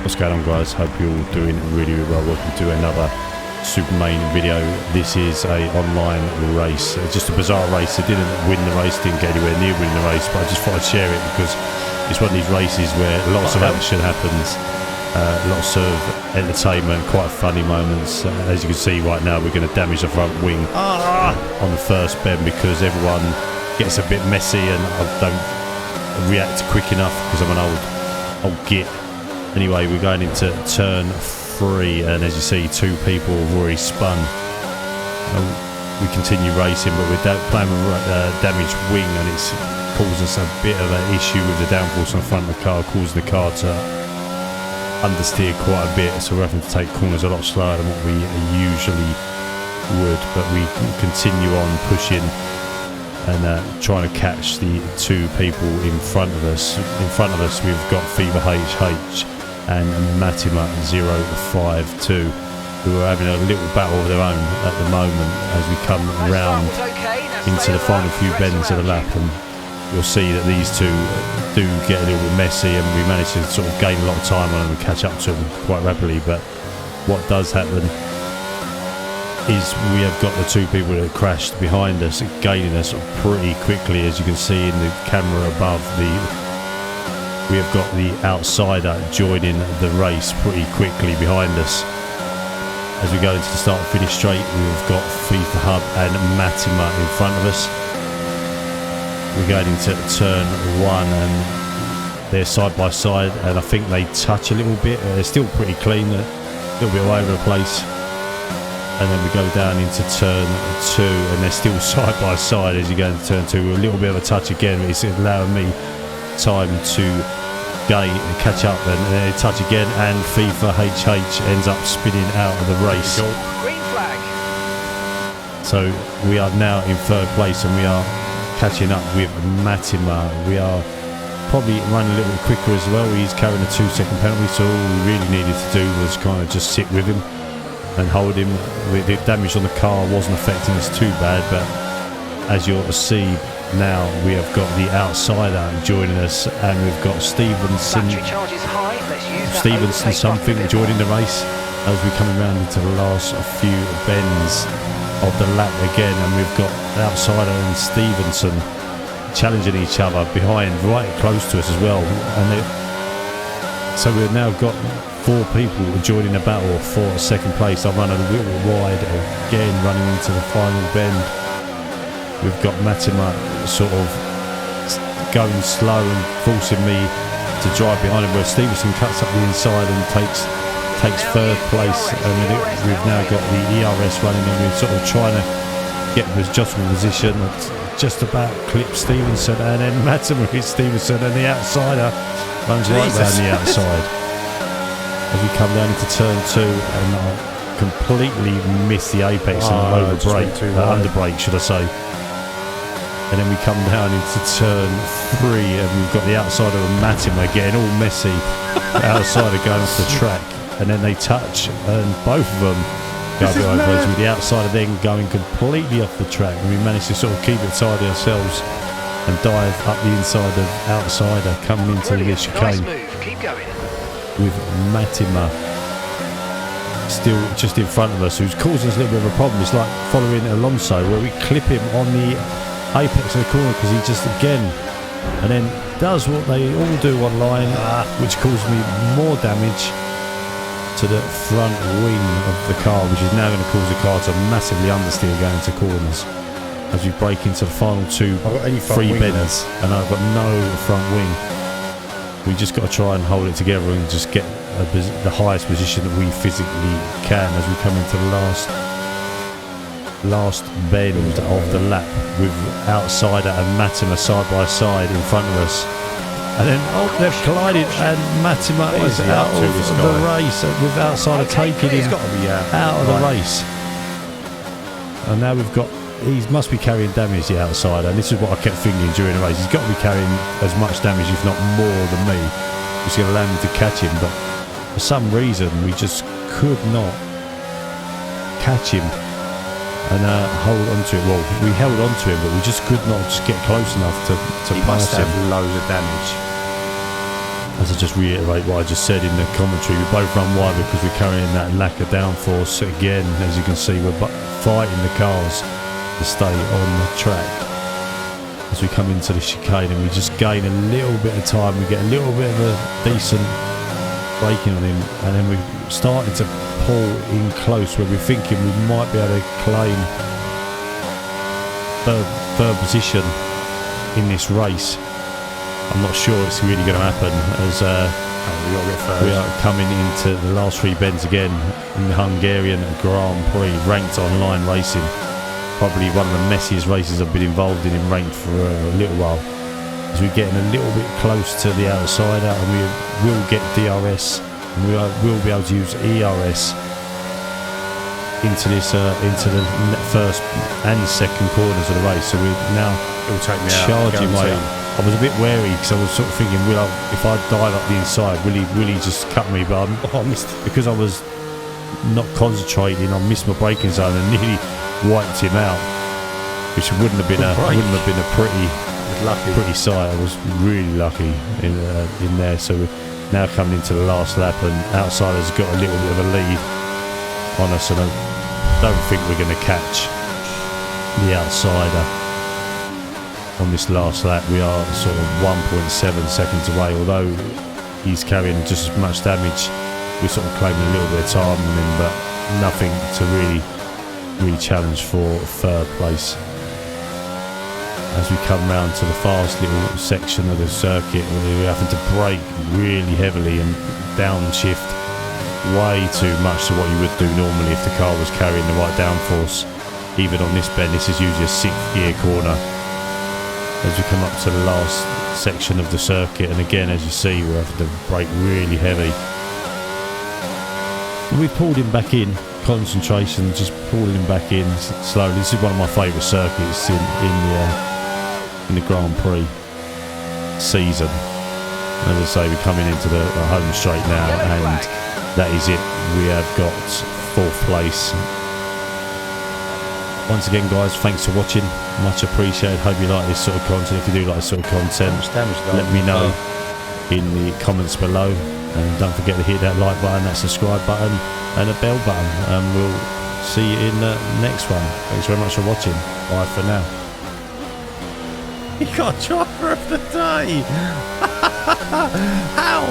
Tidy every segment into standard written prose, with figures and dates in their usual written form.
What's going on, guys? Hope you're all doing really, really well. Welcome to another SuperMayne video. This is a online race. It's just a bizarre race. I didn't win the race, didn't get anywhere near winning the race, but I just thought I'd share it because it's one of these races where lots of action happens, lots of entertainment, quite funny moments. As you can see right now, we're going to damage the front wing on the first bend because everyone gets a bit messy and I don't react quick enough because I'm an old git. Anyway, we're going into turn 3, and as you see, 2 people have already spun. We continue racing, but we're playing with damaged wing, and it's caused us a bit of an issue with the downforce on the front of the car, causing the car to understeer quite a bit, so we're having to take corners a lot slower than what we usually would, but we continue on pushing and trying to catch the 2 people in front of us. In front of us, we've got Fever HH and Matima 052, who are having a little battle of their own at the moment as we come round into the final few bends of the lap, and you'll see that these 2 do get a little bit messy, and we manage to sort of gain a lot of time on them and catch up to them quite rapidly. But what does happen is we have got the 2 people that crashed behind us gaining us pretty quickly, as you can see in the camera above. We have got the outsider joining the race pretty quickly behind us. As we go into the start and finish straight, we've got FIFA Hub and Matima in front of us. We're going into turn 1 and they're side by side, and I think they touch a little bit. They're still pretty clean, a little bit all over the place. And then we go down into turn 2 and they're still side by side as you go into turn 2. A little bit of a touch again, but it's allowing me time to catch up, and then they touch again, and FIFA HH ends up spinning out of the race. Green flag. So we are now in 3rd place and we are catching up with Matima. We are probably running a little bit quicker as well. He's carrying a 2-second penalty, so all we really needed to do was kind of just sit with him and hold him. The damage on the car wasn't affecting us too bad, but as you'll see now, we have got the outsider joining us, and we've got Stevenson something joining the race as we're coming around into the last few bends of the lap again, and we've got the outsider and Stevenson challenging each other behind, right close to us as well. And so we've now got 4 people joining the battle for 2nd place. I've run a little bit wide again, running into the final bend. We've got Matima sort of going slow and forcing me to drive behind him, where Stevenson cuts up the inside and takes 3rd place. And we've now got the ERS running, and we're sort of trying to get the adjustment position. Just about clip Stevenson, and then Matima hits Stevenson, and the outsider runs right down the outside. As we come down into turn 2, and I completely miss the apex and underbrake, should I say. And then we come down into turn 3 and we've got the outsider of Matima getting all messy. The outsider going off the track, and then they touch and both of them go over us, with the outsider then going completely off the track, and we managed to sort of keep it tidy ourselves and dive up the inside of outsider coming into the chicane. Nice move. Keep going. With Matima still just in front of us, who's causing us a little bit of a problem. It's like following Alonso, where we clip him on the apex of the corner because he just again and then does what they all do online, which caused me more damage to the front wing of the car, which is now going to cause the car to massively understeer going into corners as we break into the final 2 free bends, and I've got no front wing. We just got to try and hold it together and just get the highest position that we physically can as we come into the last bend of the lap, with outsider and Matima side by side in front of us. And then they've collided, and Matima is out of the race, with outsider taking him out of the race. And now we've got, he must be carrying damage, the outsider, and this is what I kept thinking during the race. He's got to be carrying as much damage, if not more, than me, which is going to allow me to catch him. But for some reason we just could not catch him and hold on to it. Well, we held on to him, but we just could not just get close enough to pass him. He must have loads of damage. as I just reiterate what I just said in the commentary, we both run wide because we're carrying that lack of downforce. Again, as you can see, we're fighting the cars to stay on the track. As we come into the chicane and we just gain a little bit of time, we get a little bit of a decent braking on him, and then we're starting to pull in close where we're thinking we might be able to claim third position in this race. I'm not sure it's really going to happen, as we are coming into the last 3 bends again in the Hungarian Grand Prix, ranked online racing. Probably one of the messiest races I've been involved in ranked for a little while. As we're getting a little bit close to the outsider, and we will get DRS, and we will be able to use ERS into this into the first and second corners of the race. So we're now charging way. I was a bit wary because I was sort of thinking, if I dive up the inside, will he just cut me? But I missed, because I was not concentrating. I missed my braking zone and nearly wiped him out, which wouldn't have been a pretty sight. I was really lucky in there. So we're now coming into the last lap, and outsider's got a little bit of a lead on us, and I don't think we're going to catch the outsider on this last lap. We are sort of 1.7 seconds away, although he's carrying just as much damage. We're sort of claiming a little bit of time on him, but nothing to really challenge for third place. As we come round to the fast little section of the circuit, we're having to brake really heavily and downshift way too much to what you would do normally if the car was carrying the right downforce. Even on this bend, this is usually a 6th gear corner. As we come up to the last section of the circuit, and again, as you see, we're having to brake really heavy. And we pulled him back in, concentration, just pulling him back in slowly. This is one of my favourite circuits in the Grand Prix season. As I say, we're coming into the home straight now, and that is it. We have got 4th place. Once again, guys, thanks for watching. Much appreciated. Hope you like this sort of content. If you do like this sort of content, let me know in the comments below. And don't forget to hit that like button, that subscribe button, and a bell button. And we'll see you in the next one. Thanks very much for watching. Bye for now. You got driver of the day. How?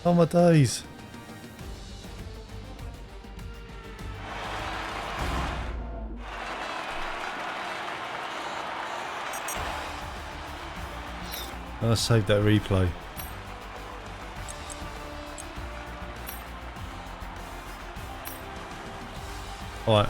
Oh my days. I saved that replay. Alright.